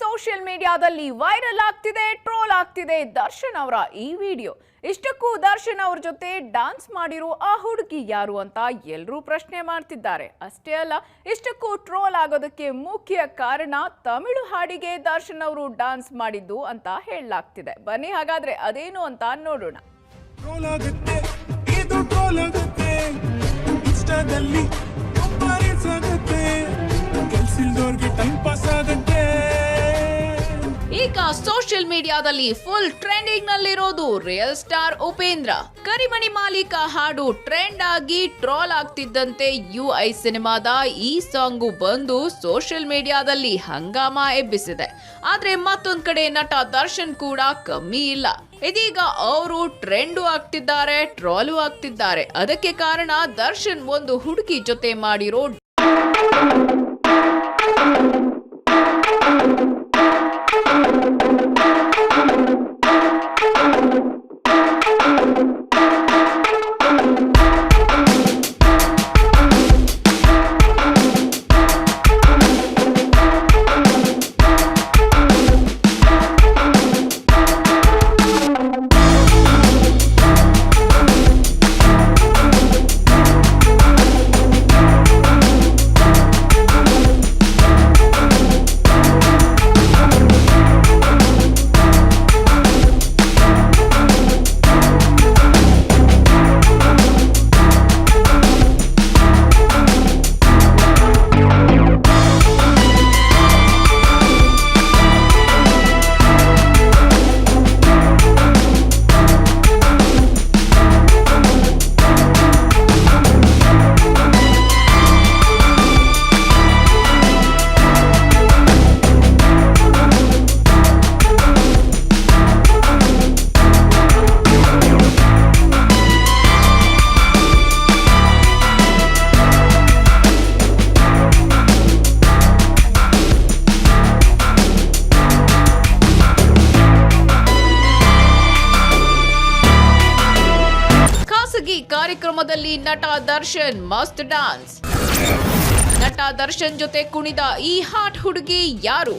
Social ಮೀಡಿಯಾದಲ್ಲಿ viral ಆಗ್ತಿದೆ, troll ಆಗ್ತಿದೆ ದರ್ಶನ್ ಅವರ ಈ ವಿಡಿಯೋ. ಇಷ್ಟಕ್ಕೂ ದರ್ಶನ್ ಅವ್ರ ಜೊತೆ ಡ್ಯಾನ್ಸ್ ಮಾಡಿರೋ ಆ ಹುಡುಗಿ ಯಾರು ಅಂತ ಎಲ್ಲರೂ ಪ್ರಶ್ನೆ ಮಾಡ್ತಿದ್ದಾರೆ. ಅಷ್ಟೇ ಅಲ್ಲ, ಇಷ್ಟಕ್ಕೂ ಟ್ರೋಲ್ ಆಗೋದಕ್ಕೆ ಮುಖ್ಯ ಕಾರಣ ತಮಿಳು ಹಾಡಿಗೆ ದರ್ಶನ್ ಅವರು ಡ್ಯಾನ್ಸ್ ಮಾಡಿದ್ದು ಅಂತ ಹೇಳಲಾಗ್ತಿದೆ. ಬನ್ನಿ ಹಾಗಾದ್ರೆ ಅದೇನು ಅಂತ ನೋಡೋಣ. ಈಗ ಸೋಷಿಯಲ್ ಮೀಡಿಯಾದಲ್ಲಿ ಫುಲ್ ಟ್ರೆಂಡಿಂಗ್ ನಲ್ಲಿರೋದು ರಿಯಲ್ ಸ್ಟಾರ್ ಉಪೇಂದ್ರ. ಕರಿಮಣಿ ಮಾಲೀಕ ಹಾಡು ಟ್ರೆಂಡ್ ಆಗಿ ಟ್ರೋಲ್ ಆಗ್ತಿದ್ದಂತೆ UI ಸಿನಿಮಾದ ಈ ಸಾಂಗು ಬಂದು ಸೋಷಿಯಲ್ ಮೀಡಿಯಾದಲ್ಲಿ ಹಂಗಾಮ ಎಬ್ಬಿಸಿದೆ. ಆದ್ರೆ ಮತ್ತೊಂದ್ ಕಡೆ ನಟ ದರ್ಶನ್ ಕೂಡ ಕಮ್ಮಿ ಇಲ್ಲ. ಇದೀಗ ಅವರು ಟ್ರೆಂಡು ಆಗ್ತಿದ್ದಾರೆ, ಟ್ರೋಲು ಆಗ್ತಿದ್ದಾರೆ. ಅದಕ್ಕೆ ಕಾರಣ ದರ್ಶನ್ ಒಂದು ಹುಡುಗಿ ಜೊತೆ ಮಾಡಿರೋ ಕಾರ್ಯಕ್ರಮದಲ್ಲಿ ನಟ ದರ್ಶನ್ ಮಸ್ತ್ ಡ್ಯಾನ್ಸ್. ನಟ ದರ್ಶನ್ ಜೊತೆ ಕುಣಿದ ಈ ಹಾಟ್ ಹುಡುಗಿ ಯಾರು?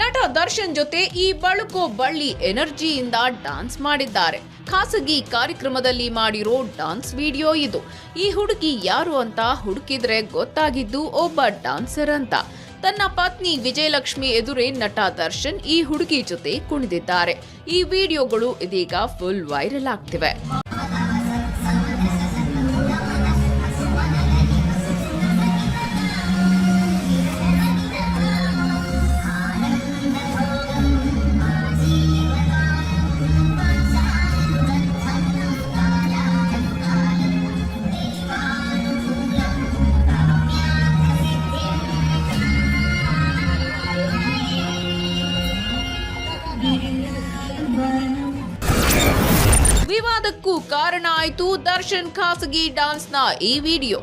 ನಟ ದರ್ಶನ್ ಜೊತೆ ಈ ಬಳುಕೋ ಬಳ್ಳಿ ಎನರ್ಜಿಯಿಂದ ಡ್ಯಾನ್ಸ್ ಮಾಡಿದ್ದಾರೆ. ಖಾಸಗಿ ಕಾರ್ಯಕ್ರಮದಲ್ಲಿ ಮಾಡಿರೋ ಡ್ಯಾನ್ಸ್ ವಿಡಿಯೋ ಇದು. ಈ ಹುಡುಗಿ ಯಾರು ಅಂತ ಹುಡುಕಿದ್ರೆ ಗೊತ್ತಾಗಿದ್ದು ಒಬ್ಬ ಡ್ಯಾನ್ಸರ್ ಅಂತ. ತನ್ನ ಪತ್ನಿ ವಿಜಯಲಕ್ಷ್ಮಿ ಎದುರೇ ನಟ ದರ್ಶನ್ ಈ ಹುಡುಗಿ ಜೊತೆ ಕುಣಿದಿದ್ದಾರೆ. ಈ ವಿಡಿಯೋಗಳು ಇದೀಗ ಫುಲ್ ವೈರಲ್ ಆಗ್ತಿವೆ. ವಿವಾದಕ್ಕೂ ಕಾರಣ ಆಯಿತು ದರ್ಶನ್ ಖಾಸಗಿ ಡ್ಯಾನ್ಸ್ನ ಈ ವಿಡಿಯೋ.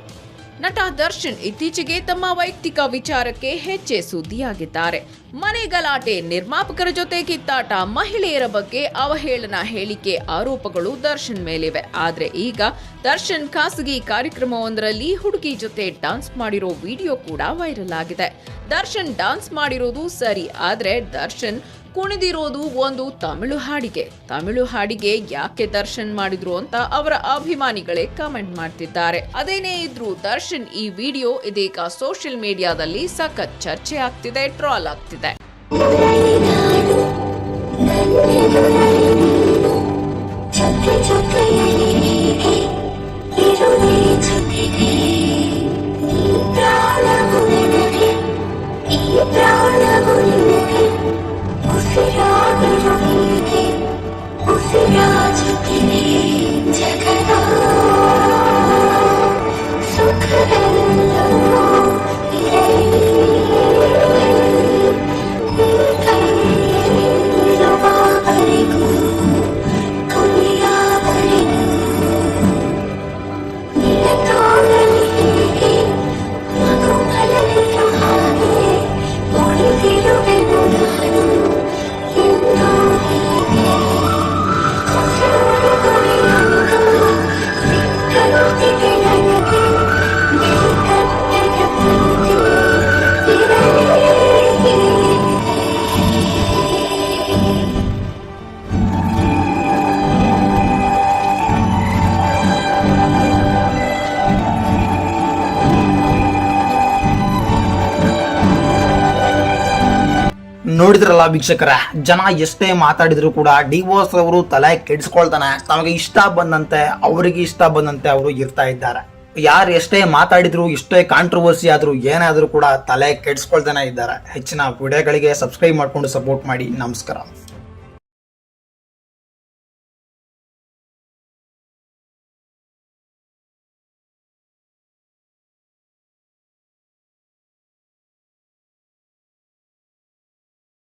ನಟ ದರ್ಶನ್ ಇತ್ತೀಚೆಗೆ ತಮ್ಮ ವೈಯಕ್ತಿಕ ವಿಚಾರಕ್ಕೆ ಹೆಚ್ಚೆ ಸುದ್ದಿಯಾಗಿದ್ದಾರೆ. ಮನೆ ಗಲಾಟೆ, ನಿರ್ಮಾಪಕರ ಜೊತೆ ಕಿತ್ತಾಟ, ಮಹಿಳೆಯರ ಬಗ್ಗೆ ಅವಹೇಳನ ಹೇಳಿಕೆ ಆರೋಪಗಳು ದರ್ಶನ್ ಮೇಲಿವೆ. ಆದ್ರೆ ಈಗ ದರ್ಶನ್ ಖಾಸಗಿ ಕಾರ್ಯಕ್ರಮವೊಂದರಲ್ಲಿ ಹುಡುಗಿ ಜೊತೆ ಡ್ಯಾನ್ಸ್ ಮಾಡಿರೋ ವಿಡಿಯೋ ಕೂಡ ವೈರಲ್ ಆಗಿದೆ. ದರ್ಶನ್ ಡ್ಯಾನ್ಸ್ ಮಾಡಿರೋದು ಸರಿ, ಆದ್ರೆ ದರ್ಶನ್ ಕುಣಿದಿರೋದು ಒಂದು ತಮಿಳು ಹಾಡಿಗೆ ಯಾಕೆ ದರ್ಶನ್ ಮಾಡಿದ್ರು ಅಂತ ಅವರ ಅಭಿಮಾನಿಗಳೇ ಕಮೆಂಟ್ ಮಾಡ್ತಿದ್ದಾರೆ. ಅದೇನೇ ಇದ್ರೂ ದರ್ಶನ್ ಈ ವಿಡಿಯೋ ಇದೀಗ ಸೋಷಿಯಲ್ ಮೀಡಿಯಾದಲ್ಲಿ ಸಖತ್ ಚರ್ಚೆ ಆಗ್ತಿದೆ, ಟ್ರೋಲ್ ಆಗ್ತಿದೆ. ನೋಡಿದ್ರಲ್ಲ ವೀಕ್ಷಕರ, ಜನ ಎಷ್ಟೇ ಮಾತಾಡಿದ್ರು ಕೂಡ ಡಿವೋರ್ಸ್ ಅವರು ತಲೆ ಕೆಡಿಸ್ಕೊಳ್ತಾನೆ, ತಮಗೆ ಇಷ್ಟ ಬಂದಂತೆ ಅವರಿಗೆ ಇಷ್ಟ ಬಂದಂತೆ ಅವರು ಇರ್ತಾ ಇದ್ದಾರೆ. ಯಾರು ಎಷ್ಟೇ ಮಾತಾಡಿದ್ರು, ಎಷ್ಟೇ ಕಾಂಟ್ರವರ್ಸಿ ಆದ್ರೂ, ಏನೇ ಆದ್ರೂ ಕೂಡ ತಲೆ ಕೆಡಿಸ್ಕೊಳ್ತಾನೆ ಇದ್ದಾರೆ. ಹೆಚ್ಚಿನ ವಿಡಿಯೋಗಳಿಗೆ ಸಬ್ಸ್ಕ್ರೈಬ್ ಮಾಡ್ಕೊಂಡು ಸಪೋರ್ಟ್ ಮಾಡಿ. ನಮಸ್ಕಾರ.